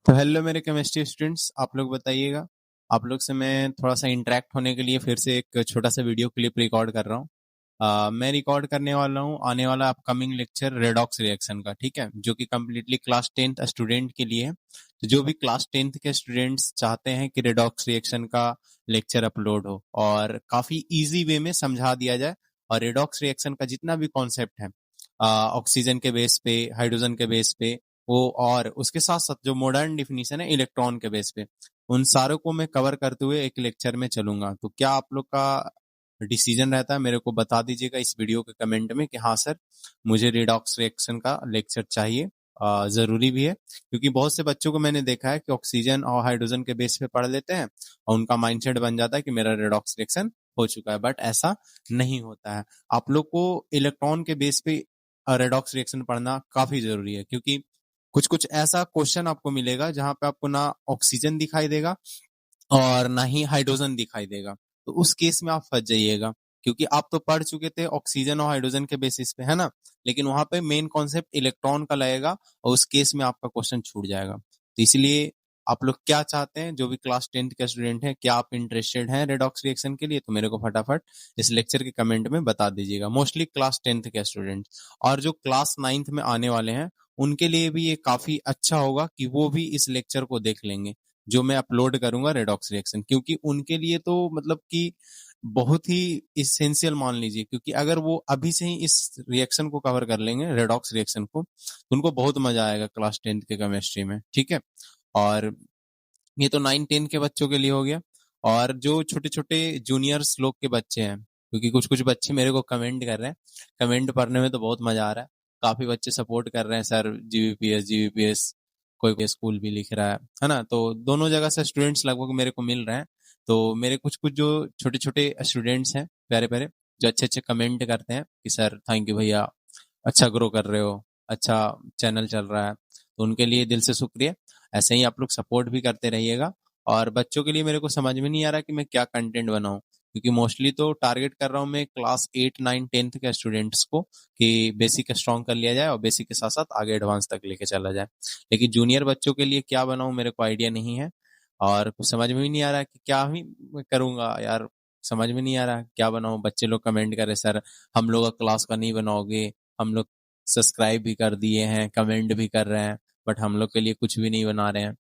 तो हेलो मेरे chemistry students, आप लोग बताइएगा। आप लोग से मैं थोड़ा सा इंटरेक्ट होने के लिए फिर से एक छोटा सा वीडियो क्लिप रिकॉर्ड कर रहा हूँ। मैं रिकॉर्ड करने वाला हूँ आने वाला अपकमिंग लेक्चर रेडॉक्स रिएक्शन का, ठीक है, जो कि कम्प्लीटली क्लास 10th स्टूडेंट के लिए है। तो जो भी क्लास 10th के स्टूडेंट्स चाहते हैं कि रेडॉक्स रिएक्शन का लेक्चर अपलोड हो और काफी इजी वे में समझा दिया जाए, और रेडॉक्स रिएक्शन का जितना भी कॉन्सेप्ट है ऑक्सीजन के बेस पे, हाइड्रोजन के बेस पे, वो और उसके साथ साथ जो मॉडर्न डिफिनीशन है इलेक्ट्रॉन के बेस पे, उन सारों को मैं कवर करते हुए एक लेक्चर में चलूंगा। तो क्या आप लोग का डिसीजन रहता है, मेरे को बता दीजिएगा इस वीडियो के कमेंट में कि हाँ सर, मुझे रिडॉक्स रिएक्शन का लेक्चर चाहिए। जरूरी भी है, क्योंकि बहुत से बच्चों को मैंने देखा है कि ऑक्सीजन और हाइड्रोजन के बेस पे पढ़ लेते हैं और उनका माइंडसेट बन जाता है कि मेरा रिडॉक्स रिएक्शन हो चुका है, बट ऐसा नहीं होता है। आप लोग को इलेक्ट्रॉन के बेस पे रेडॉक्स रिएक्शन पढ़ना काफी जरूरी है, क्योंकि कुछ कुछ ऐसा क्वेश्चन आपको मिलेगा जहां पे आपको ना ऑक्सीजन दिखाई देगा और ना ही हाइड्रोजन दिखाई देगा। तो उस केस में आप फंस जाइएगा, क्योंकि आप तो पढ़ चुके थे ऑक्सीजन और हाइड्रोजन के बेसिस पे, है ना, लेकिन वहां पे मेन कॉन्सेप्ट इलेक्ट्रॉन का लगेगा और उस केस में आपका क्वेश्चन छूट जाएगा। तो इसलिए आप लोग क्या चाहते हैं, जो भी क्लास 10th के स्टूडेंट हैं, क्या आप इंटरेस्टेड हैं रेडॉक्स रिएक्शन के लिए, तो मेरे को फटाफट इस लेक्चर के कमेंट में बता दीजिएगा। मोस्टली क्लास 10th के स्टूडेंट, और जो क्लास 9th में आने वाले हैं उनके लिए भी ये काफी अच्छा होगा कि वो भी इस लेक्चर को देख लेंगे जो मैं अपलोड करूंगा रेडॉक्स रिएक्शन, क्योंकि उनके लिए तो मतलब कि बहुत ही इसेंशियल मान लीजिए, क्योंकि अगर वो अभी से ही इस रिएक्शन को कवर कर लेंगे, रेडॉक्स रिएक्शन को, तो उनको बहुत मजा आएगा क्लास 10th के केमिस्ट्री में, ठीक है। और ये तो 9 10 के बच्चों के लिए हो गया। और जो छोटे छोटे जूनियर्स लोग के बच्चे हैं, क्योंकि कुछ कुछ बच्चे मेरे को कमेंट कर रहे हैं, कमेंट पढ़ने में तो बहुत मजा आ रहा है। काफी बच्चे सपोर्ट कर रहे हैं, सर जीबीपीएस जीबीपीएस, कोई कोई स्कूल भी लिख रहा है ना, तो दोनों जगह से स्टूडेंट्स लगभग मेरे को मिल रहे हैं। तो मेरे कुछ कुछ जो छोटे छोटे स्टूडेंट्स हैं, प्यारे प्यारे, जो अच्छे अच्छे कमेंट करते हैं कि सर थैंक यू भैया, अच्छा ग्रो कर रहे हो, अच्छा चैनल चल रहा है, तो उनके लिए दिल से शुक्रिया। ऐसे ही आप लोग सपोर्ट भी करते रहिएगा। और बच्चों के लिए मेरे को समझ में नहीं आ रहा कि मैं क्या कंटेंट बनाऊं, क्योंकि मोस्टली तो टारगेट कर रहा हूं मैं क्लास 8 9 10th के स्टूडेंट्स को, कि बेसिक स्ट्रॉन्ग कर लिया जाए और बेसिक के साथ साथ आगे एडवांस तक लेके चला जाए। लेकिन जूनियर बच्चों के लिए क्या बनाऊं मेरे को आइडिया नहीं है, और कुछ समझ में भी नहीं आ रहा कि क्या ही मैं करूंगा यार। समझ में नहीं आ रहा क्या बनाऊं। बच्चे लोग कमेंट करे, सर हम लोग का क्लास का नहीं बनाओगे, हम लोग सब्सक्राइब भी कर दिए हैं, कमेंट भी कर रहे हैं, बट हम लोग के लिए कुछ भी नहीं बना रहे हैं।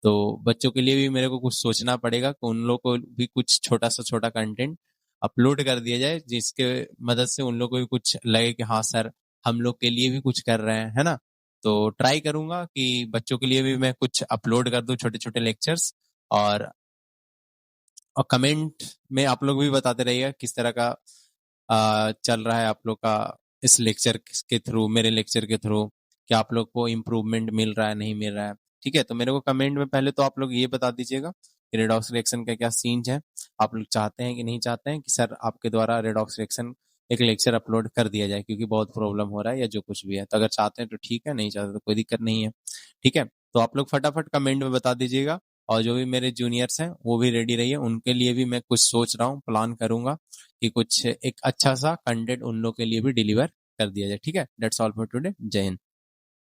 तो बच्चों के लिए भी मेरे को कुछ सोचना पड़ेगा कि उन लोग को भी कुछ छोटा सा छोटा कंटेंट अपलोड कर दिया जाए, जिसके मदद से उन लोग को भी कुछ लगे कि हाँ सर, हम लोग के लिए भी कुछ कर रहे हैं, है ना। तो ट्राई करूंगा कि बच्चों के लिए भी मैं कुछ अपलोड कर दूं, छोटे छोटे लेक्चर्स। और कमेंट में आप लोग भी बताते रहिएगा किस तरह का चल रहा है आप लोग का इस लेक्चर के थ्रू, मेरे लेक्चर के थ्रू, क्या आप लोग को इम्प्रूवमेंट मिल रहा है नहीं मिल रहा है। ठीक है, तो मेरे को कमेंट में पहले तो आप लोग ये बता दीजिएगा कि रेडॉक्स रिएक्शन का क्या सीन है। आप लोग चाहते हैं कि नहीं चाहते हैं कि सर आपके द्वारा रेडॉक्स रिएक्शन एक लेक्चर अपलोड कर दिया जाए, क्योंकि बहुत प्रॉब्लम हो रहा है या जो कुछ भी है। तो अगर चाहते हैं तो ठीक है, नहीं चाहते तो कोई दिक्कत नहीं है, ठीक है। तो आप लोग फटाफट कमेंट में बता दीजिएगा। और जो भी मेरे जूनियर्स हैं वो भी रेडी रहिए, उनके लिए भी मैं कुछ सोच रहा हूँ, प्लान करूंगा कि कुछ एक अच्छा सा कंटेंट उन लोग के लिए भी डिलीवर कर दिया जाए, ठीक है। That's all for today. जय हिंद।